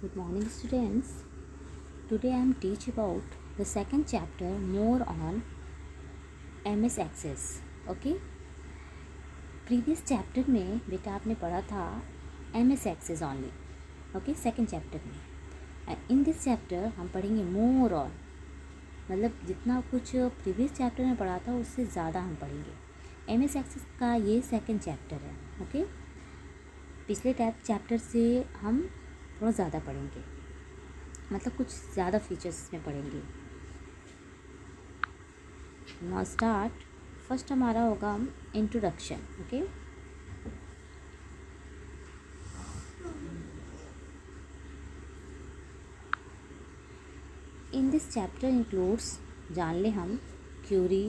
Good morning, students. Today I am teach about the second chapter more on MS Access. Okay. Previous chapter में बेटा आपने पढ़ा था MS Access only. Okay. Second chapter में. And in this chapter हम पढ़ेंगे more on. मतलब जितना कुछ प्रीवियस चैप्टर में पढ़ा था उससे ज़्यादा हम पढ़ेंगे. MS Access का ये सेकंड चैप्टर है. ओके. पिछले चैप्टर से हम थोड़ा ज़्यादा पढ़ेंगे, मतलब कुछ ज़्यादा फीचर्स में पढ़ेंगे. Now start. फर्स्ट हमारा होगा introduction. Okay. In this chapter includes, जान ले हम query.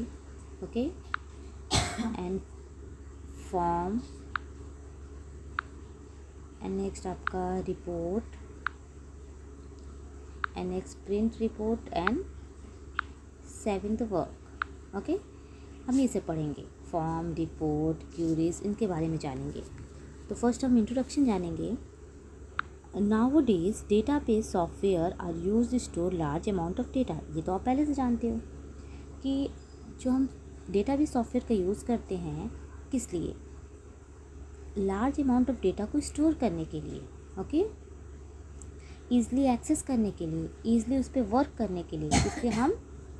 Okay. And form and next आपका report and next print report and seventh work. Okay. हम इसे पढ़ेंगे. फॉर्म, रिपोर्ट, क्यूरीज, इनके बारे में जानेंगे. तो फर्स्ट हम इंट्रोडक्शन जानेंगे. Nowadays database software are used to store large amount of data. ये तो आप पहले से जानते हो कि जो हम डेटाबेस सॉफ्टवेयर का यूज़ करते हैं किस लिए, लार्ज अमाउंट ऑफ डेटा को स्टोर करने के लिए. ओके. ईज़िली एक्सेस करने के लिए, ईज़िली उस पर वर्क करने के लिए, इसलिए हम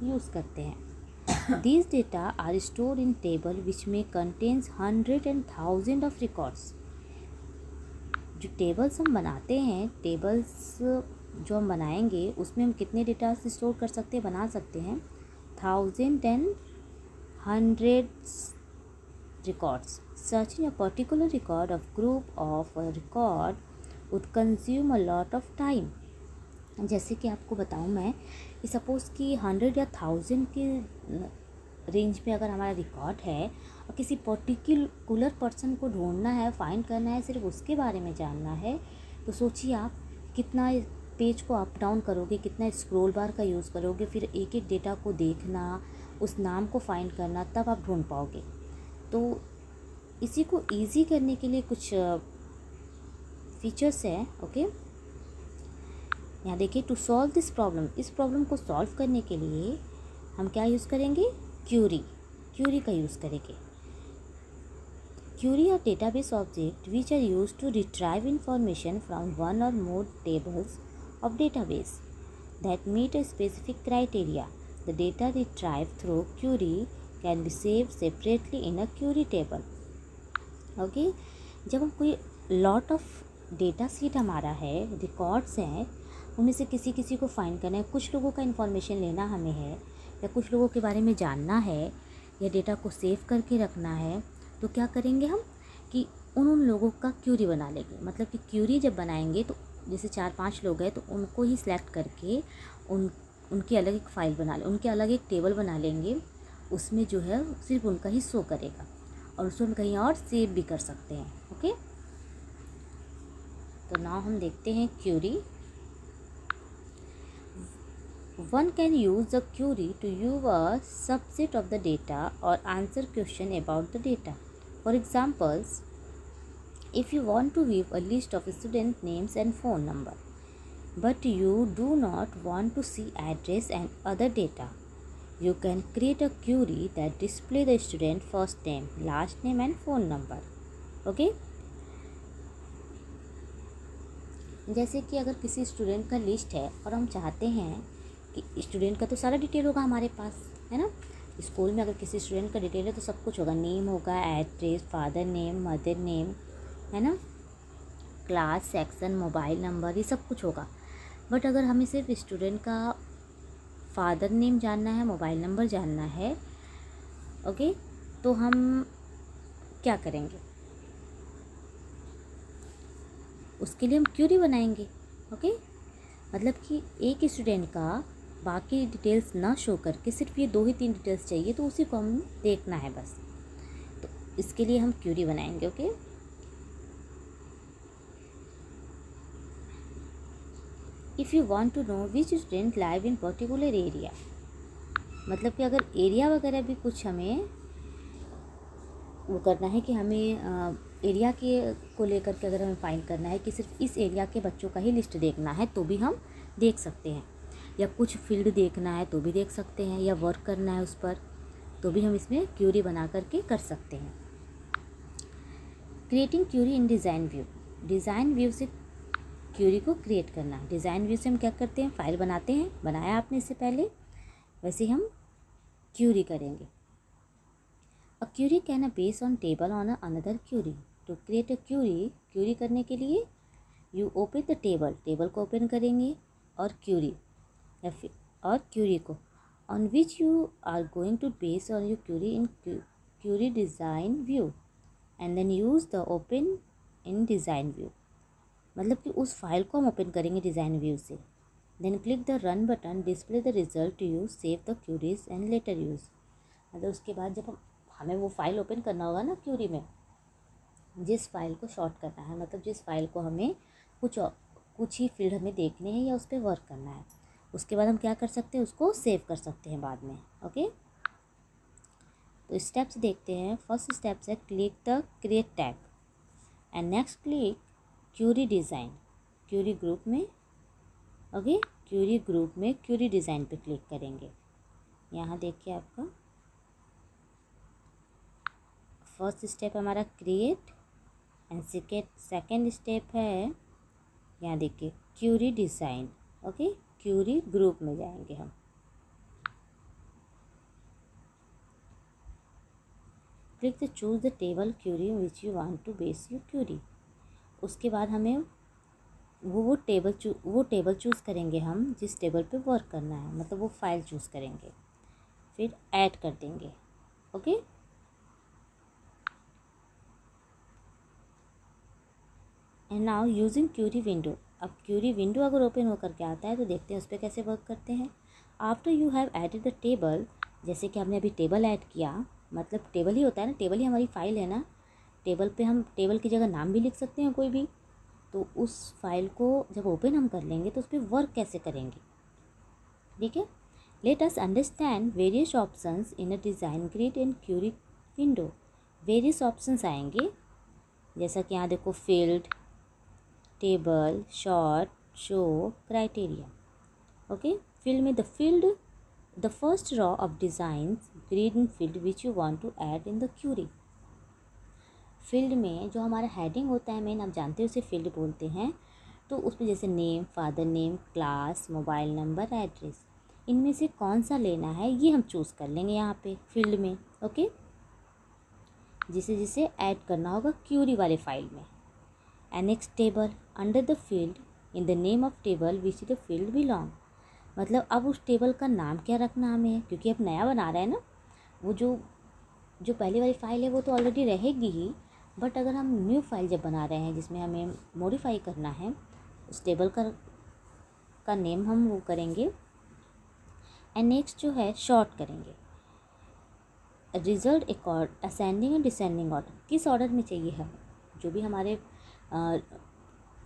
यूज़ करते हैं. These data are store in table which में कंटेन्स 100 and 1000 ऑफ रिकॉर्ड्स. जो टेबल्स हम बनाते हैं, टेबल्स जो हम बनाएंगे उसमें हम कितने डेटा स्टोर कर सकते हैं, बना सकते हैं 1000 and 100 records. Searching a particular record of group of a record would consume a lot of time. जैसे कि आपको बताऊं मैं, सपोज़ कि 100 या 1000 के रेंज में अगर हमारा रिकॉर्ड है और किसी पर्टिकुलर पर्सन को ढूंढना है, फाइंड करना है, सिर्फ उसके बारे में जानना है, तो सोचिए आप कितना पेज को अप डाउन करोगे, कितना स्क्रॉल बार का यूज़ करोगे, फिर एक एक डेटा को देखना, उस नाम को फाइंड करना, तब आप ढूंढ पाओगे. तो इसी को ईजी करने के लिए कुछ फीचर्स हैं. ओके. यहाँ देखिए, टू सॉल्व दिस प्रॉब्लम, इस प्रॉब्लम को सॉल्व करने के लिए हम क्या यूज़ करेंगे, क्यूरी का यूज़ करेंगे. Query are database object which are use to retrieve information from one or more tables of database that meet a specific criteria. The data retrieve through query can be saved separately in a query table. Okay. जब हम कोई lot of data seat हमारा है, records हैं, उनमें से किसी को फाइंड करना है, कुछ लोगों का इन्फॉर्मेशन लेना हमें है, या कुछ लोगों के बारे में जानना है, या डेटा को सेव करके रखना है, तो क्या करेंगे हम कि उन लोगों का क्यूरी बना लेंगे. मतलब कि क्यूरी जब बनाएंगे तो जैसे 4-5 लोग हैं तो उनको ही सिलेक्ट करके उनकी अलग एक फ़ाइल बना लें, उनके अलग एक टेबल बना लेंगे. उसमें जो है सिर्फ उनका ही शो करेगा और उसको हम कहीं और सेव भी कर सकते हैं. ओके. तो नाउ हम देखते हैं query. One can use the query to view a subset of the data or answer question about the data. For examples, if you want to view a list of student names and phone number but you do not want to see address and other data, you can create a query that display the student first name, last name and phone number. Okay. जैसे कि अगर किसी student का list है और हम चाहते हैं कि स्टूडेंट का तो सारा डिटेल होगा हमारे पास, है ना. स्कूल में अगर किसी स्टूडेंट का डिटेल है तो सब कुछ होगा, नेम होगा, address, father name, mother name, है ना, क्लास, सेक्शन, मोबाइल नंबर, ये सब कुछ होगा. बट अगर हमें सिर्फ स्टूडेंट का फादर नेम जानना है, मोबाइल नंबर जानना है, ओके, तो हम क्या करेंगे, उसके लिए हम क्यूरी बनाएंगे. ओके. मतलब कि एक स्टूडेंट का बाकी डिटेल्स ना शो करके सिर्फ ये 2 ही 3 डिटेल्स चाहिए, तो उसी को हम देखना है बस, तो इसके लिए हम क्यूरी बनाएंगे. Okay. If you want to know which student live in particular area, मतलब कि अगर एरिया वगैरह भी कुछ हमें वो करना है कि हमें एरिया के को लेकर के अगर हमें फाइंड करना है कि सिर्फ इस एरिया के बच्चों का ही लिस्ट देखना है तो भी हम देख सकते हैं, या कुछ फील्ड देखना है तो भी देख सकते हैं, या वर्क करना है उस पर तो भी हम इसमें क्यूरी बना करके कर सकते हैं। क्रिएटिंग क्यूरी इन डिज़ाइन व्यू, डिज़ाइन व्यू से क्यूरी को क्रिएट करना। डिज़ाइन व्यू से हम क्या करते हैं, फाइल बनाते हैं, बनाया आपने इससे पहले, वैसे हम क्यूरी करेंगे। A query can base on table on another query. To create a query, query करने के लिए you open the table, table को ओपन करेंगे और क्यूरी या फिर और क्यूरी को on which you are going to base on your query in query design view and then use the open in design view. मतलब कि उस file को हम ओपन करेंगे डिज़ाइन व्यू से। Then click the run button, display the result to use, save the queries and later use. मतलब उसके बाद जब हमें वो फाइल ओपन करना होगा ना क्यूरी में, जिस फाइल को शॉर्ट करना है, मतलब जिस फाइल को हमें कुछ ही फील्ड हमें देखने हैं या उस पर वर्क करना है, उसके बाद हम क्या कर सकते हैं, उसको सेव कर सकते हैं बाद में। ओके, तो स्टेप्स देखते हैं। फर्स्ट स्टेप्स है click the create tag and next click query design, query group में। ओके, क्यूरी ग्रुप में क्यूरी डिज़ाइन पे क्लिक करेंगे। यहाँ देखिए आपका फर्स्ट स्टेप हमारा क्रिएट एंड सेकेंड स्टेप है, यहाँ देखिए query design. Okay, query group में जाएंगे हम। Click the choose the table query which you want to base you query. उसके बाद हमें वो टेबल चूज़ करेंगे हम जिस टेबल पे वर्क करना है, मतलब वो फाइल चूज़ करेंगे, फिर ऐड कर देंगे। Okay, and now using query window. अब क्यूरी विंडो अगर ओपन होकर के आता है तो देखते हैं उस पर कैसे वर्क करते हैं। After you have added the table, जैसे कि हमने अभी टेबल ऐड किया, मतलब टेबल ही होता है ना, टेबल ही हमारी फाइल है ना, टेबल पे हम टेबल की जगह नाम भी लिख सकते हैं कोई भी। तो उस फाइल को जब ओपन हम कर लेंगे तो उस पर वर्क कैसे करेंगे, ठीक है। Let us understand various options in a design grid and query window. Various options आएंगे, जैसा कि यहाँ देखो field, table, sort, show, criteria. Okay, field में the first row of designs grid field which you want to add in the query. Field में जो हमारा heading होता है मेन, आप जानते हो उसे फील्ड बोलते हैं। तो उसमें जैसे name, father name, class, mobile number, address, इनमें से कौन सा लेना है ये हम चूज़ कर लेंगे यहाँ पे फील्ड में। ओके, जिसे ऐड करना होगा क्यूरी वाले फाइल में। Annex table under the field in the name of table which the field belong. मतलब अब उस टेबल का नाम क्या रखना हमें, क्योंकि अब नया बना रहे हैं ना, वो जो पहले वाली फ़ाइल है वो तो ऑलरेडी रहेगी ही, बट अगर हम न्यू फाइल जब बना रहे हैं जिसमें हमें मॉडिफाई करना है, उस टेबल का नेम हम वो करेंगे। एंड नेक्स्ट जो है शॉर्ट करेंगे। रिजल्ट अकॉर्ड असेंडिंग और डिसेंडिंग ऑर्डर, किस ऑर्डर में चाहिए है, जो भी हमारे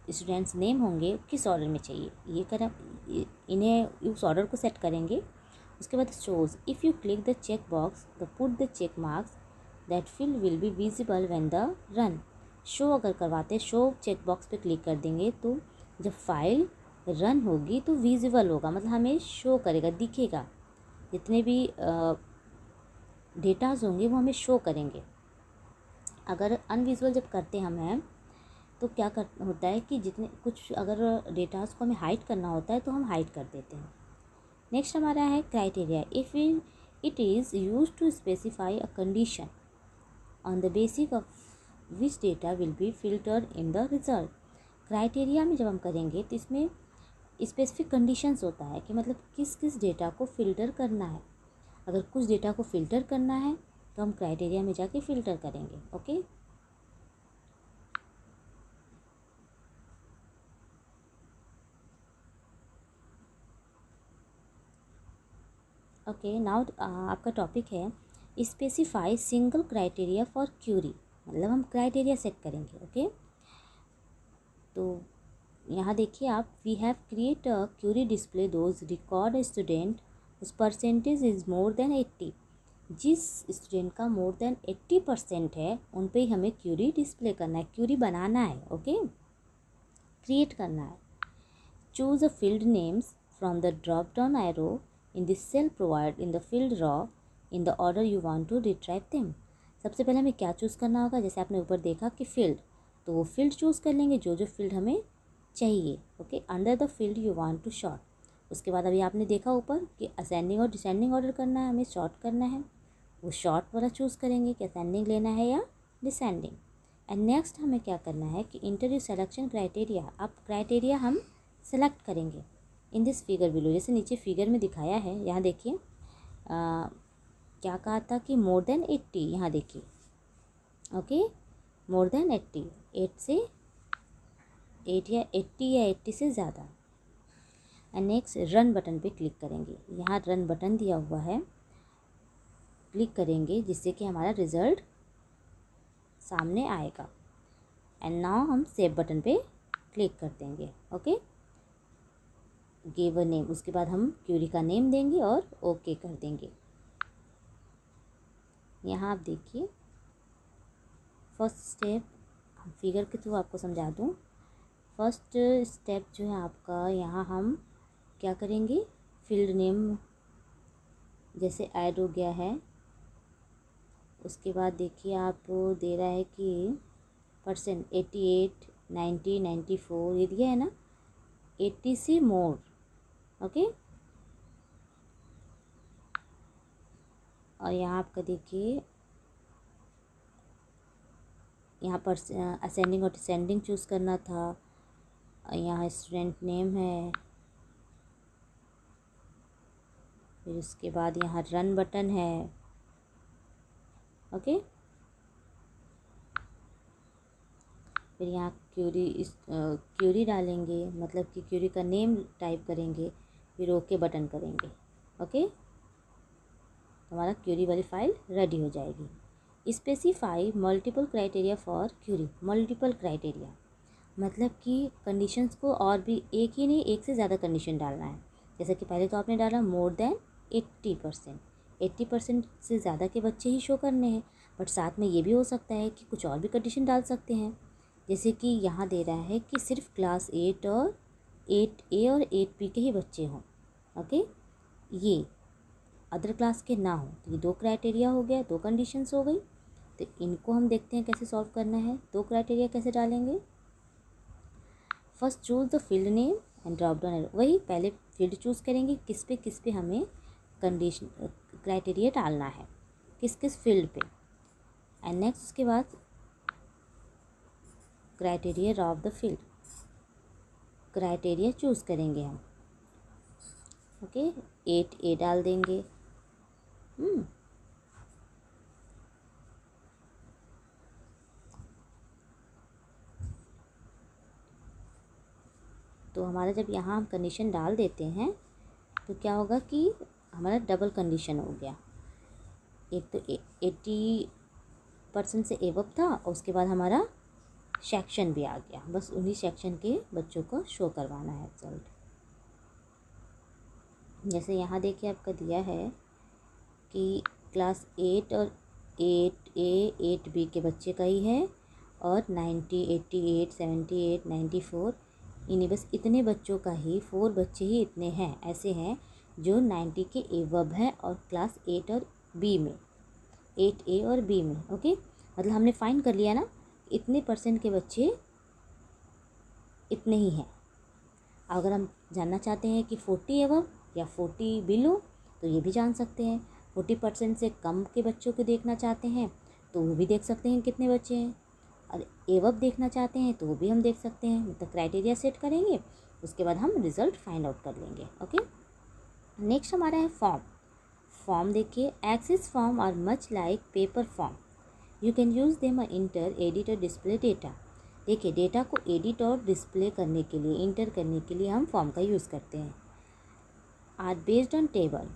स्टूडेंट्स नेम होंगे किस ऑर्डर में चाहिए, ये करें, इन्हें उस ऑर्डर को सेट करेंगे। उसके बाद shows, if you click the check box the put the check marks that field will be visible when the run. Show अगर करवाते हैं, शो चेक बॉक्स पे क्लिक कर देंगे तो जब फाइल रन होगी तो विजिबल होगा, मतलब हमें शो करेगा, दिखेगा, जितने भी डेटाज होंगे वो हमें शो करेंगे। अगर अनविजुअल जब करते हैं हम तो क्या होता है कि जितने कुछ अगर डेटाज को हमें हाइड करना होता है तो हम हाइड कर देते हैं। नेक्स्ट हमारा है criteria. If it is use to specify a condition on the basis of which data will be filtered in the result. Criteria में जब हम करेंगे तो इसमें स्पेसिफिक कंडीशंस होता है कि मतलब किस किस डेटा को फ़िल्टर करना है। अगर कुछ डेटा को फ़िल्टर करना है तो हम क्राइटेरिया में जाके फ़िल्टर करेंगे। ओके, ओके नाउ आपका टॉपिक है specify single criteria for query, मतलब हम क्राइटेरिया सेट करेंगे। ओके, तो यहाँ देखिए आप, we have create a query display those record student उस परसेंटेज इज़ मोर देन 80। जिस स्टूडेंट का मोर देन 80% है उन पे ही हमें क्यूरी डिस्प्ले करना है, क्यूरी बनाना है, ओके, क्रिएट करना है। Choose a field names from the drop down arrow in this cell provide in the field row in the order you want to retrieve them. सबसे पहले हमें क्या चूज़ करना होगा, जैसे आपने ऊपर देखा कि फील्ड, तो वो फील्ड चूज़ कर लेंगे जो जो फील्ड हमें चाहिए, okay, under the field you want to sort. उसके बाद अभी आपने देखा ऊपर कि असेंडिंग और डिसेंडिंग ऑर्डर करना है, हमें शॉर्ट करना है, वो शॉर्ट वाला चूज़ करेंगे कि असेंडिंग लेना है या डिसेंडिंग। एंड नेक्स्ट हमें क्या करना है कि इंटरव्यू सेलेक्शन क्राइटेरिया, अब क्राइटेरिया हम सेलेक्ट करेंगे इन दिस फिगर बिलो, जैसे नीचे फिगर में दिखाया है, यहाँ देखिए क्या कहा था कि मोर देन 80, यहाँ देखिए, ओके, मोर देन 80, 8 से 8 या 80 या 80 से ज़्यादा। एंड नेक्स्ट रन बटन पे क्लिक करेंगे, यहाँ रन बटन दिया हुआ है, क्लिक करेंगे जिससे कि हमारा रिज़ल्ट सामने आएगा। एंड नाउ हम सेव बटन पे क्लिक कर देंगे, ओके, गिव अ नेम, उसके बाद हम क्यूरी का नेम देंगे और ओके कर देंगे। यहाँ आप देखिए फर्स्ट स्टेप, फिगर के थ्रू आपको समझा दूँ। फर्स्ट स्टेप जो है आपका, यहाँ हम क्या करेंगे, फील्ड नेम जैसे ऐड हो गया है, उसके बाद देखिए आप दे रहा है कि परसेंट 88, 90, 94 ये दिया है ना, 80 से मोर, ओके। और यहाँ आपका देखिए, यहाँ पर असेंडिंग और डिसेंडिंग चूज़ करना था, यहाँ स्टूडेंट नेम है, फिर उसके बाद यहाँ रन बटन है, ओके, फिर यहाँ क्यूरी डालेंगे, मतलब कि क्यूरी का नेम टाइप करेंगे, फिर ओके बटन करेंगे, ओके, तो हमारा क्यूरी वाली फाइल रेडी हो जाएगी। Specify multiple criteria for query, multiple criteria मतलब कि कंडीशंस को और भी एक ही नहीं, एक से ज़्यादा कंडीशन डालना है। जैसे कि पहले तो आपने डाला मोर देन 80%, 80% से ज़्यादा के बच्चे ही शो करने हैं, बट साथ में ये भी हो सकता है कि कुछ और भी कंडीशन डाल सकते हैं। जैसे कि यहाँ दे रहा है कि सिर्फ क्लास 8 और 8A और 8B के ही बच्चे हों, ओके, ये अदर क्लास के ना हो, तो ये दो क्राइटेरिया हो गया, दो कंडीशंस हो गई। तो इनको हम देखते हैं कैसे सॉल्व करना है। दो क्राइटेरिया कैसे डालेंगे, first choose the field name and drop down arrow, वही पहले फील्ड चूज़ करेंगे किस पे हमें कंडीशन क्राइटेरिया डालना है, किस किस फील्ड पे। एंड नेक्स्ट उसके बाद criteria of the field, criteria choose करेंगे हम, ओके, 8A डाल देंगे। तो हमारा जब यहाँ हम कंडीशन डाल देते हैं तो क्या होगा कि हमारा डबल कंडीशन हो गया, एक तो 80% से एबव था और उसके बाद हमारा सेक्शन भी आ गया, बस उन्हीं सेक्शन के बच्चों को शो करवाना है रिजल्ट। जैसे यहाँ देखिए आपका दिया है कि क्लास 8 और 8A 8B के बच्चे का ही है, और 90, 88, 78, 94 इन्हीं बस इतने बच्चों का ही, 4 बच्चे ही इतने हैं, ऐसे हैं जो 90 के एबव हैं और क्लास 8 और B में, 8A और B में, ओके, मतलब हमने फाइंड कर लिया ना इतने % के बच्चे इतने ही हैं। अगर हम जानना चाहते हैं कि 40 एबव या 40 बिलो तो ये भी जान सकते हैं। 40% से कम के बच्चों को देखना चाहते हैं तो वो भी देख सकते हैं कितने बच्चे हैं, और एबव देखना चाहते हैं तो वो भी हम देख सकते हैं। मतलब क्राइटेरिया सेट करेंगे, उसके बाद हम रिज़ल्ट फाइंड आउट कर लेंगे, ओके। नेक्स्ट हमारा है फॉर्म। फॉर्म देखिए, Access form are much like paper form, you can use them enter edit और डिस्प्ले डेटा। देखिए डेटा को एडिट और डिस्प्ले करने के लिए, इंटर करने के लिए हम फॉर्म का यूज़ करते हैं। Are based on table,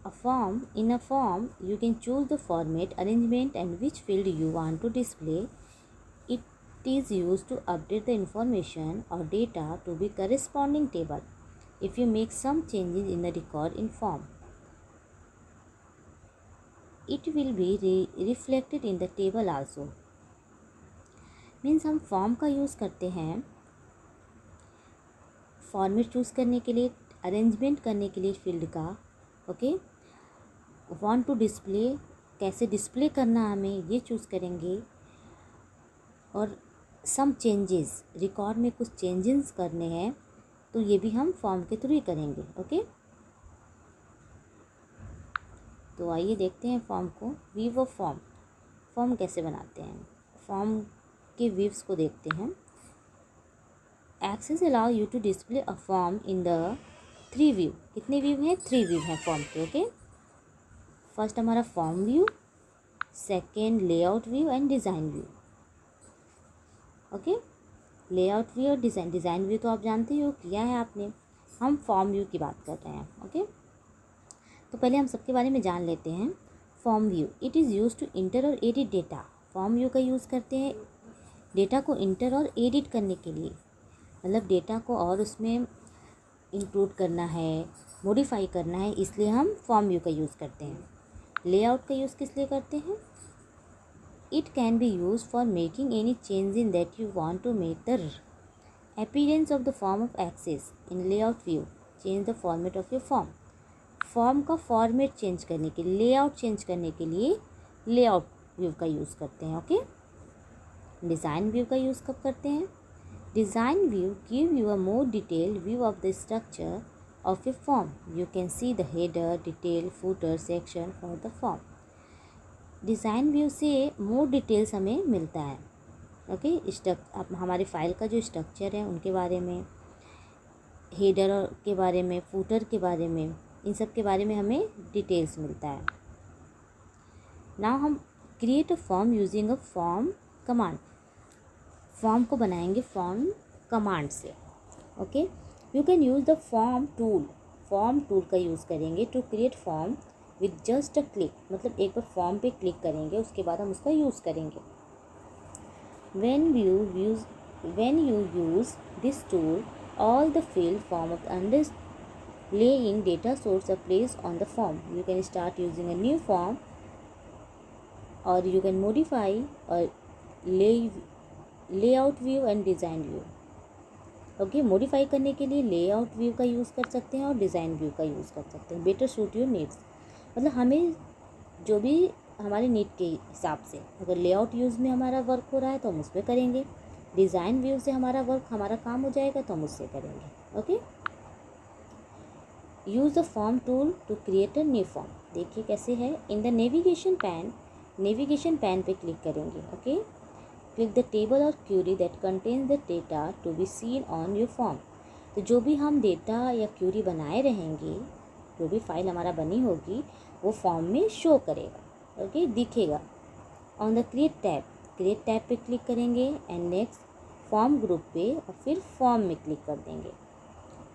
a form, in a form you can choose the format, arrangement and which field you want to display. It is used to update the information or data to be corresponding table if you make some changes in the record in form. It will be reflected in the table also. Means हम form का use करते हैं format choose करने के लिए, arrangement करने के लिए फील्ड का। ओके, वांट टू डिस्प्ले, कैसे डिस्प्ले करना हमें ये चूज़ करेंगे। और सम चेंजेस, रिकॉर्ड में कुछ चेंजेस करने हैं तो ये भी हम फॉर्म के थ्रू ही करेंगे। ओके, तो आइए देखते हैं फॉर्म को। व्यू ऑफ फॉर्म, फॉर्म कैसे बनाते हैं, फॉर्म के व्यूज़ को देखते हैं। Access allow you to display a form in the 3 view. कितने व्यू हैं? 3 व्यू हैं फॉर्म के। ओके, फर्स्ट हमारा form view, second layout view and design view. Okay, layout view और डिज़ाइन व्यू तो आप जानते हो, किया है आपने। हम फॉर्म व्यू की बात कर रहे हैं। ओके, तो पहले हम सबके बारे में जान लेते हैं। Form view, it is use to enter और एडिट डेटा। फॉर्म व्यू का यूज़ करते हैं डेटा को इंटर और एडिट करने के लिए, मतलब डेटा को और उसमें इंक्लूड करना है, मॉडिफाई करना है, इसलिए हम फॉर्म व्यू का यूज़ करते हैं। लेआउट का यूज़ किस लिए करते हैं? It can be use for making any change in that you want to make the appearance of the form of Access in layout view, change the format of your form. Form का format change करने के लिए, layout change करने के लिए layout view का use करते हैं। ओके, डिज़ाइन व्यू का यूज़ कब करते हैं? Design view give you a more detailed view of the structure of your form. You can see the header, detail, footer section for the form. Design view से more details हमें मिलता है। Okay, अब हमारे file का जो structure है उनके बारे में, हेडर के बारे में, फूटर के बारे में, इन सब के बारे में हमें डिटेल्स मिलता है। नाउ हम create a form using a form command. Form को बनाएंगे फॉर्म कमांड से। Okay, you can use the form tool का यूज़ करेंगे to create form with just a click. मतलब एक बार फॉर्म पे क्लिक करेंगे, उसके बाद हम उसका यूज़ करेंगे। when you use this tool, all the field form of underlying data source are placed on the form. You can start using a new form or you can modify or layout view and design view. Okay, modify करने के लिए layout view का use कर सकते हैं और design view का use कर सकते हैं। बेटर सूट योर नीड्स, मतलब हमें जो भी हमारे नीड के हिसाब से, अगर लेआउट यूज़ में हमारा वर्क हो रहा है तो हम उस पर करेंगे, डिज़ाइन व्यू से हमारा काम हो जाएगा तो हम उससे करेंगे। Okay, use the form tool to create a new form. देखिए कैसे है। इन द नेविगेशन पैन पे क्लिक करेंगे। ओके, क्लिक द टेबल और query that contains the data to be seen on your form. तो जो भी हम डेटा या क्यूरी बनाए रहेंगे, जो भी फाइल हमारा बनी होगी वो फॉर्म में शो करेगा। ओके, दिखेगा। ऑन द क्रिएट टैब पे क्लिक करेंगे एंड नेक्स्ट फॉर्म ग्रुप पे और फिर फॉर्म में क्लिक कर देंगे।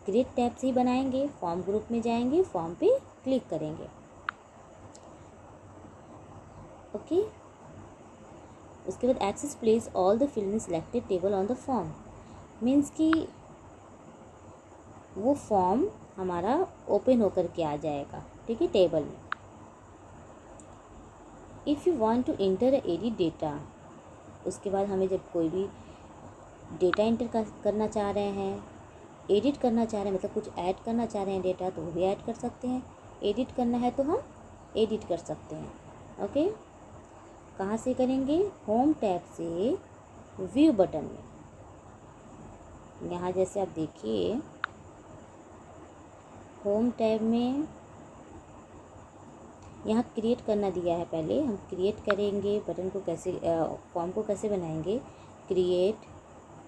क्रिएट टैब से ही बनाएंगे, फॉर्म ग्रुप में जाएंगे, फॉर्म पे क्लिक करेंगे। ओके, उसके बाद Access place all the field in selected table on the form. Means कि वो फॉर्म हमारा ओपन होकर के आ जाएगा, ठीक है, टेबल में। If you want to enter edit data, उसके बाद हमें जब कोई भी डेटा इंटर करना चाह रहे हैं, एडिट करना चाह रहे हैं, मतलब कुछ ऐड करना चाह रहे हैं डेटा, तो वो भी ऐड कर सकते हैं। एडिट करना है तो हम एडिट कर सकते हैं। ओके, कहाँ से करेंगे? होम टैब से व्यू बटन में। यहाँ जैसे आप देखिए, होम टैब में यहाँ क्रिएट करना दिया है। पहले हम क्रिएट करेंगे बटन को, कैसे फॉर्म को कैसे बनाएंगे, क्रिएट।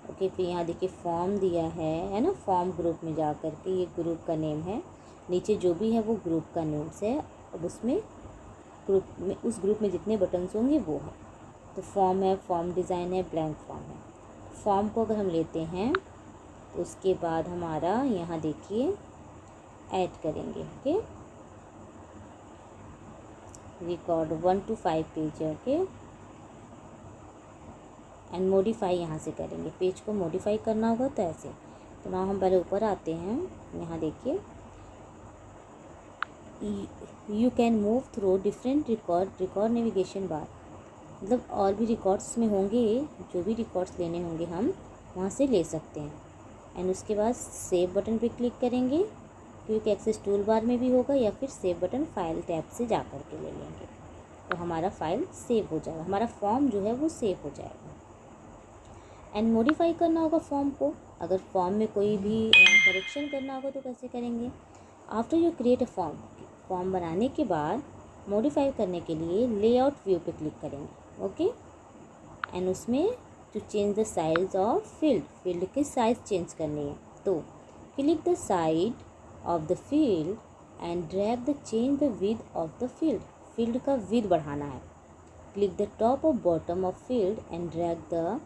ओके, फिर यहाँ देखिए फॉर्म दिया है ना। फॉर्म ग्रुप में जा कर के, ये ग्रुप का नेम है, नीचे जो भी है वो ग्रुप का नेम्स है। अब उसमें उस ग्रुप में जितने बटन्स होंगे वो है। तो फॉर्म है, फॉर्म डिज़ाइन है, ब्लैंक फॉर्म है। फॉर्म को अगर हम लेते हैं तो उसके बाद हमारा यहाँ देखिए ऐड करेंगे। ओके, रिकॉर्ड 1 to 5 पेज है। ओके, एंड मॉडिफाई यहाँ से करेंगे। पेज को मॉडिफाई करना होगा तो ऐसे। तो ना हम पहले ऊपर आते हैं, यहाँ देखिए you can move through different record navigation bar, मतलब और भी रिकॉर्ड्स में होंगे, जो भी रिकॉर्ड्स लेने होंगे हम वहाँ से ले सकते हैं। एंड उसके बाद सेव बटन पे क्लिक करेंगे, क्विक एक्सेस टूल बार में भी होगा, या फिर सेव बटन फाइल टैब से जा कर के ले लेंगे, तो हमारा फाइल सेव हो जाएगा, हमारा फॉर्म जो है वो सेव हो जाएगा। एंड मॉडिफाई करना होगा फॉर्म को, अगर फॉर्म में कोई भी करेक्शन करना होगा तो कैसे करेंगे। After you create a form बनाने के बाद मॉडिफाई करने के लिए लेआउट व्यू पे क्लिक करेंगे। ओके, एंड उसमें to change the size of field की साइज़ चेंज करनी है, तो click the side of the field and drag the change the width of the field का विड्थ बढ़ाना है। क्लिक द टॉप और bottom of field and drag the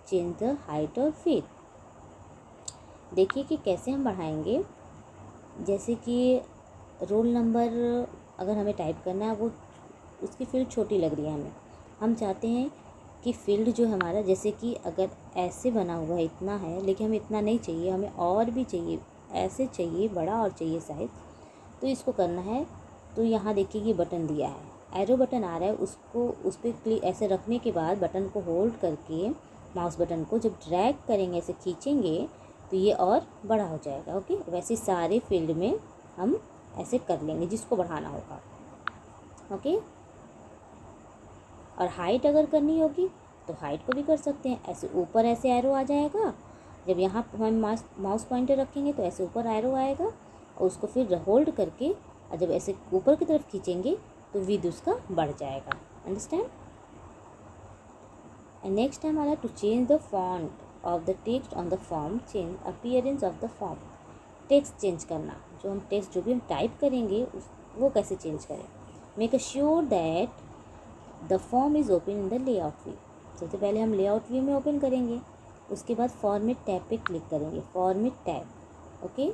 change the height और width. देखिए कि कैसे हम बढ़ाएंगे, जैसे कि रोल नंबर अगर हमें टाइप करना है, वो उसकी फील्ड छोटी लग रही है हमें, हम चाहते हैं कि फील्ड जो हमारा, जैसे कि अगर ऐसे बना हुआ है इतना है, लेकिन हमें इतना नहीं चाहिए, हमें और भी चाहिए, ऐसे चाहिए बड़ा और चाहिए साइज़, तो इसको करना है। तो यहाँ देखिए ये बटन दिया है, एरो बटन आ रहा है, उसको उस पर क्लिक ऐसे रखने के बाद बटन को होल्ड करके माउस बटन को जब ड्रैग करेंगे, ऐसे खींचेंगे, तो ये और बड़ा हो जाएगा। ओके, वैसे सारे फील्ड में हम ऐसे कर लेंगे जिसको बढ़ाना होगा। ओके, और हाइट अगर करनी होगी तो हाइट को भी कर सकते हैं, ऐसे ऊपर ऐसे एरो आ जाएगा, जब यहाँ हम माउस पॉइंटर रखेंगे तो ऐसे ऊपर एरो आएगा, और उसको फिर होल्ड करके और जब ऐसे ऊपर की तरफ खींचेंगे तो विड्थ उसका बढ़ जाएगा। अंडरस्टैंड। एंड नेक्स्ट टाइम हमारा to change the font of the text on the form, change appearance of the form. Text change करना, जो हम टेक्स्ट जो भी हम टाइप करेंगे वो कैसे चेंज करें। Make sure that the form is open in the layout view. सबसे पहले हम लेआउट व्यू में ओपन करेंगे, उसके बाद फॉर्मेट टैब पे क्लिक करेंगे, फॉर्मेट टैब। ओके,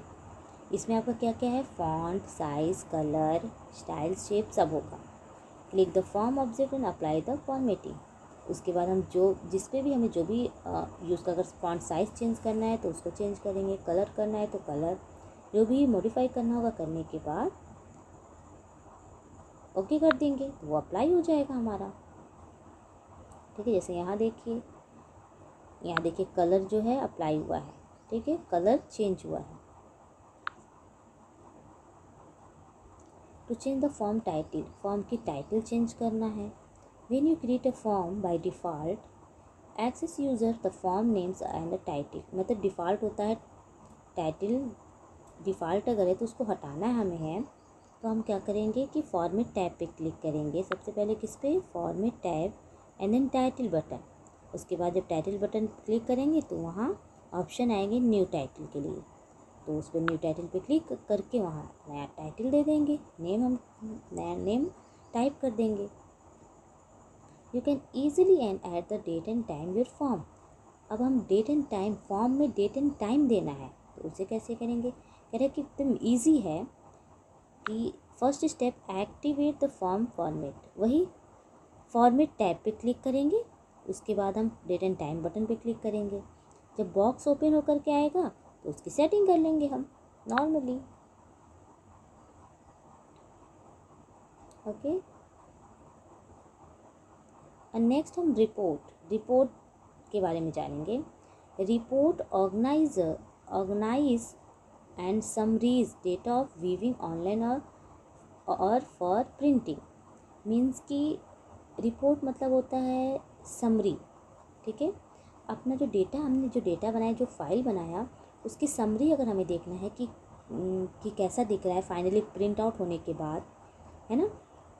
इसमें आपका क्या क्या है, font, size, colour, style, shape सब होगा। Click the form object and apply the formatting. उसके बाद हम जो जिस पे भी हमें जो भी यूज़ का, अगर फॉन्ट साइज़ चेंज करना है तो उसको चेंज करेंगे, कलर करना है तो कलर, जो भी मॉडिफाई करना होगा करने के बाद ओके कर देंगे तो वो अप्लाई हो जाएगा हमारा। ठीक है, जैसे यहाँ देखिए, यहाँ देखिए कलर जो है अप्लाई हुआ है, ठीक है, कलर चेंज हुआ है। To change the form title, form की टाइटल चेंज करना है। When you create a form by default Access user the form names and the title, मतलब डिफ़ॉल्ट होता है टाइटल, डिफ़ॉल्ट अगर है तो उसको हटाना है हमें, तो हम क्या करेंगे कि फॉर्मेट टैब पे क्लिक करेंगे, सबसे पहले किस पे, format tab and then title button. उसके बाद जब टाइटल बटन क्लिक करेंगे तो वहाँ ऑप्शन आएंगे न्यू टाइटल के लिए, तो उस पर न्यू टाइटल पे क्लिक करके वहाँ नया टाइटल दे देंगे, नेम हम नया नेम टाइप कर देंगे। You can easily and add the date and time your form. अब हम डेट एंड टाइम, फॉर्म में डेट एंड टाइम देना है, तो उसे कैसे करेंगे, कह रहे कि एकदम ईजी है कि first step activate the form format, वही फॉर्मेट टैब पे क्लिक करेंगे, उसके बाद हम डेट एंड टाइम बटन पे क्लिक करेंगे, जब बॉक्स ओपन होकर के आएगा तो उसकी सेटिंग कर लेंगे हम नॉर्मली। ओके, और नेक्स्ट हम रिपोर्ट के बारे में जानेंगे। Report organize and summarizes data of viewing online और फॉर प्रिंटिंग। मीन्स कि रिपोर्ट मतलब होता है समरी, ठीक है, अपना जो डेटा, हमने जो डेटा बनाया, जो फाइल बनाया, उसकी समरी अगर हमें देखना है कि कैसा दिख रहा है फाइनली प्रिंट आउट होने के बाद, है ना,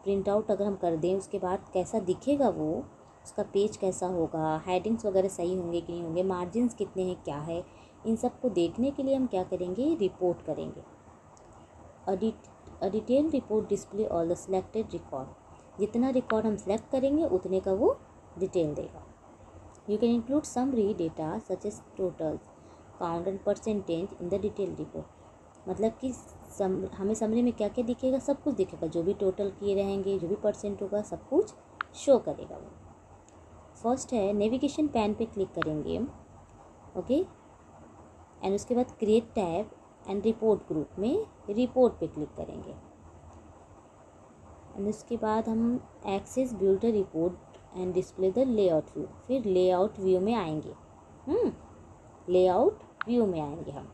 प्रिंट आउट अगर हम कर दें उसके बाद कैसा दिखेगा वो, उसका पेज कैसा होगा, हेडिंग्स वगैरह सही होंगे कि नहीं होंगे, मार्जिन्स कितने हैं क्या है, इन सब को देखने के लिए हम क्या करेंगे, रिपोर्ट करेंगे। Detail report display all the selected record, जितना रिकॉर्ड हम सेलेक्ट करेंगे उतने का वो डिटेल देगा। You can include summary data such as totals, count and percentage in the detail report, मतलब कि हमें समरी में क्या क्या दिखेगा, सब कुछ दिखेगा, जो भी टोटल किए रहेंगे, जो भी परसेंट होगा, सब कुछ शो करेगा वो। फर्स्ट है नेविगेशन पैन पे क्लिक करेंगे, ओके, एंड उसके बाद create tab and report group में रिपोर्ट पे क्लिक करेंगे। एंड उसके बाद हम Access build a report and display the layout view, फिर लेआउट व्यू में आएंगे। लेआउट व्यू में आएंगे हम।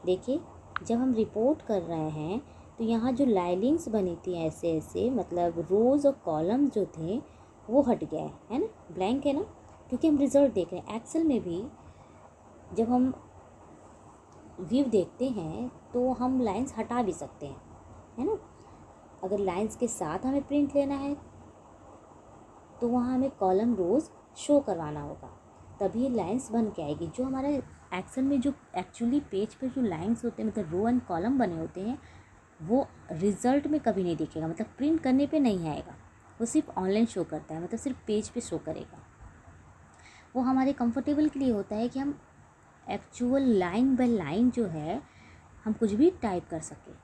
देखिए जब हम रिपोर्ट कर रहे हैं तो यहाँ जो लाइनिंग्स बनी थी ऐसे ऐसे, मतलब रोज़ और कॉलम जो थे वो हट गया है ना, ब्लैंक है ना, क्योंकि हम रिजल्ट देख रहे हैं। एक्सेल में भी जब हम व्यू देखते हैं तो हम लाइंस हटा भी सकते हैं, है ना। अगर लाइंस के साथ हमें प्रिंट लेना है तो वहाँ हमें कॉलम रोज़ शो करवाना होगा, तभी लाइंस बन के आएगी। जो हमारा एक्सेल में जो एक्चुअली पेज पर जो लाइंस होते हैं, मतलब रो एंड कॉलम बने होते हैं, वो रिज़ल्ट में कभी नहीं दिखेगा, मतलब प्रिंट करने पे नहीं आएगा। वो सिर्फ ऑनलाइन शो करता है, मतलब सिर्फ पेज पे शो करेगा। वो हमारे कंफर्टेबल के लिए होता है कि हम एक्चुअल लाइन बाय लाइन जो है हम कुछ भी टाइप कर सकें।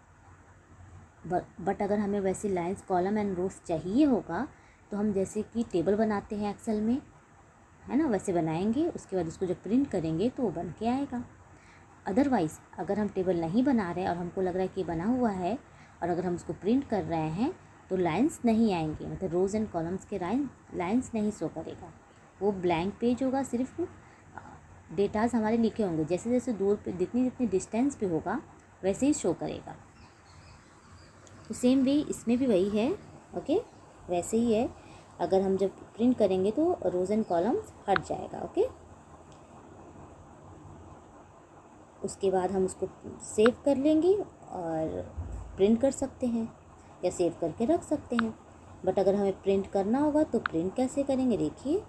बट अगर हमें वैसे लाइंस कॉलम एंड रोज चाहिए होगा तो हम जैसे कि टेबल बनाते हैं एक्सेल में, है ना, वैसे बनाएंगे। उसके बाद उसको जब प्रिंट करेंगे तो वो बन के आएगा। अदरवाइज़ अगर हम टेबल नहीं बना रहे और हमको लग रहा है कि बना हुआ है और अगर हम उसको प्रिंट कर रहे हैं तो लाइंस नहीं आएंगे, मतलब रोज़ एंड कॉलम्स के लाइंस नहीं शो करेगा। वो ब्लैंक पेज होगा, सिर्फ डेटाज हमारे लिखे होंगे। जैसे जैसे दूर पे जितनी जितनी डिस्टेंस पे होगा वैसे ही शो करेगा। तो सेम वे इसमें भी वही है। ओके, वैसे ही है। अगर हम जब प्रिंट करेंगे तो रोज़ एंड कॉलम्स हट जाएगा। ओके, उसके बाद हम उसको सेव कर लेंगे और प्रिंट कर सकते हैं या सेव करके रख सकते हैं। बट अगर हमें प्रिंट करना होगा तो प्रिंट कैसे करेंगे, देखिए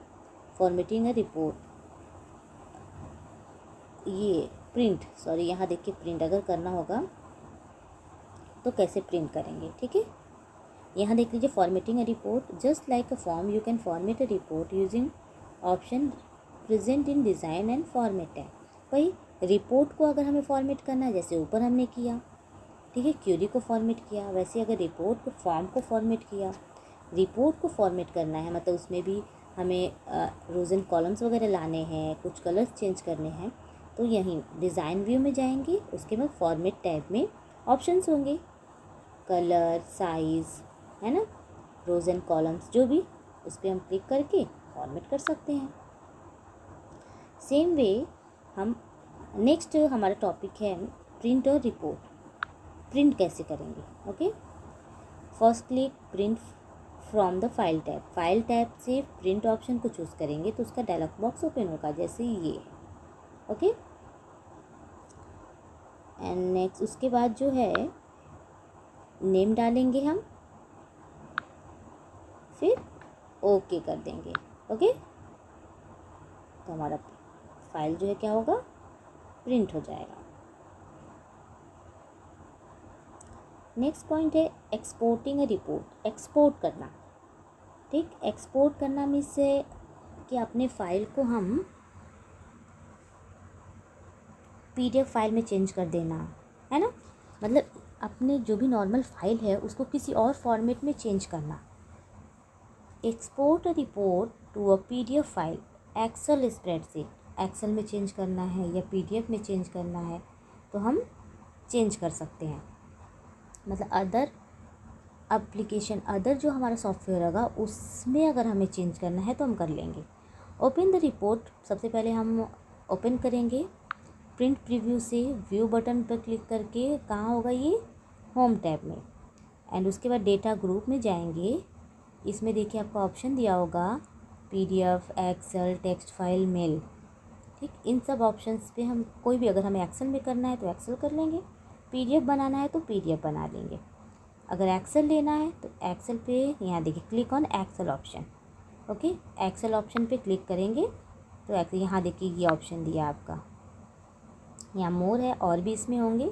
फॉर्मेटिंग अ रिपोर्ट, ये प्रिंट, सॉरी यहाँ देखिए प्रिंट अगर करना होगा तो कैसे प्रिंट करेंगे। ठीक है, यहाँ देख लीजिए formatting a report, just like a form you can format a report using option present in design and format है। वही रिपोर्ट को अगर हमें फॉर्मेट करना है जैसे ऊपर हमने किया, ठीक है, क्यूरी को फॉर्मेट किया, वैसे अगर रिपोर्ट को फॉर्म को फॉर्मेट किया, रिपोर्ट को फॉर्मेट करना है, मतलब उसमें भी हमें रोज़ एंड कॉलम्स वगैरह लाने हैं, कुछ कलर्स चेंज करने हैं, तो यहीं डिज़ाइन व्यू में जाएंगे। उसके बाद फॉर्मेट टैब में ऑप्शंस होंगे, कलर, साइज़, है ना, रोज़ एंड कॉलम्स जो भी, उस पर हम क्लिक करके फॉर्मेट कर सकते हैं। सेम वे हम नेक्स्ट हमारा टॉपिक है प्रिंट और रिपोर्ट। प्रिंट कैसे करेंगे। Okay, first click print from the file tab. File tab से प्रिंट ऑप्शन को चूज़ करेंगे तो उसका डायलॉग बॉक्स ओपन होगा, जैसे ये। ओके, एंड नेक्स्ट उसके बाद जो है नेम डालेंगे हम, फिर ओके कर देंगे। ओके, तो हमारा फाइल जो है क्या होगा, प्रिंट हो जाएगा। नेक्स्ट पॉइंट है एक्सपोर्टिंग अ रिपोर्ट, एक्सपोर्ट करना। ठीक, एक्सपोर्ट करना मीन्स से कि अपने फाइल को हम पीडीएफ फाइल में चेंज कर देना, है ना, मतलब अपने जो भी नॉर्मल फाइल है उसको किसी और फॉर्मेट में चेंज करना। Export a report to a PDF file, Excel spreadsheet, Excel में चेंज करना है या पीडीएफ में चेंज करना है तो हम चेंज कर सकते हैं। मतलब अदर एप्लीकेशन, अदर जो हमारा सॉफ्टवेयर होगा उसमें अगर हमें चेंज करना है तो हम कर लेंगे। ओपन द रिपोर्ट, सबसे पहले हम ओपन करेंगे प्रिंट प्रीव्यू से, व्यू बटन पर क्लिक करके, कहाँ होगा ये, होम टैब में। एंड उसके बाद डेटा ग्रुप में जाएंगे। इसमें देखिए आपका ऑप्शन दिया होगा PDF, Excel, text file, mail. ठीक, इन सब ऑप्शंस पे हम कोई भी, अगर हमें एक्सेल में करना है तो एक्सेल कर लेंगे, पीडीएफ बनाना है तो पीडीएफ बना लेंगे। अगर एक्सेल लेना है तो एक्सेल पे यहाँ देखिए click on Excel option. Okay, Excel option पे क्लिक करेंगे तो यहाँ देखिए ये ऑप्शन दिया आपका, यहाँ मोर है, और भी इसमें होंगे।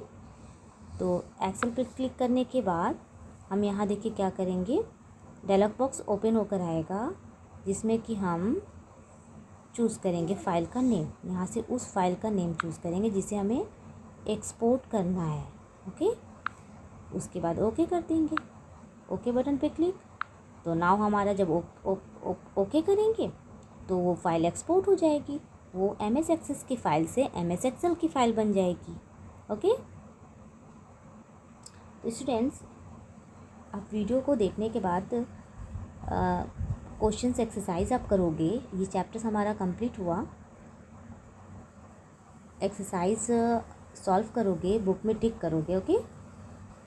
तो एक्सेल पे क्लिक करने के बाद हम यहाँ देखिए क्या करेंगे, डायलॉग बॉक्स ओपन होकर आएगा जिसमें कि हम चूज़ करेंगे फाइल का नेम। यहाँ से उस फाइल का नेम चूज़ करेंगे जिसे हमें एक्सपोर्ट करना है। ओके, उसके बाद ओके कर देंगे, ओके बटन पे क्लिक। तो नाउ हमारा जब ओके करेंगे तो वो फाइल एक्सपोर्ट हो जाएगी, वो MS एक्सेस की फ़ाइल से MS एक्सेल की फ़ाइल बन जाएगी। ओके, तो स्टूडेंट्स, आप वीडियो को देखने के बाद क्वेश्चंस एक्सरसाइज आप करोगे। ये चैप्टर्स हमारा कंप्लीट हुआ। एक्सरसाइज सॉल्व करोगे, बुक में टिक करोगे। ओके।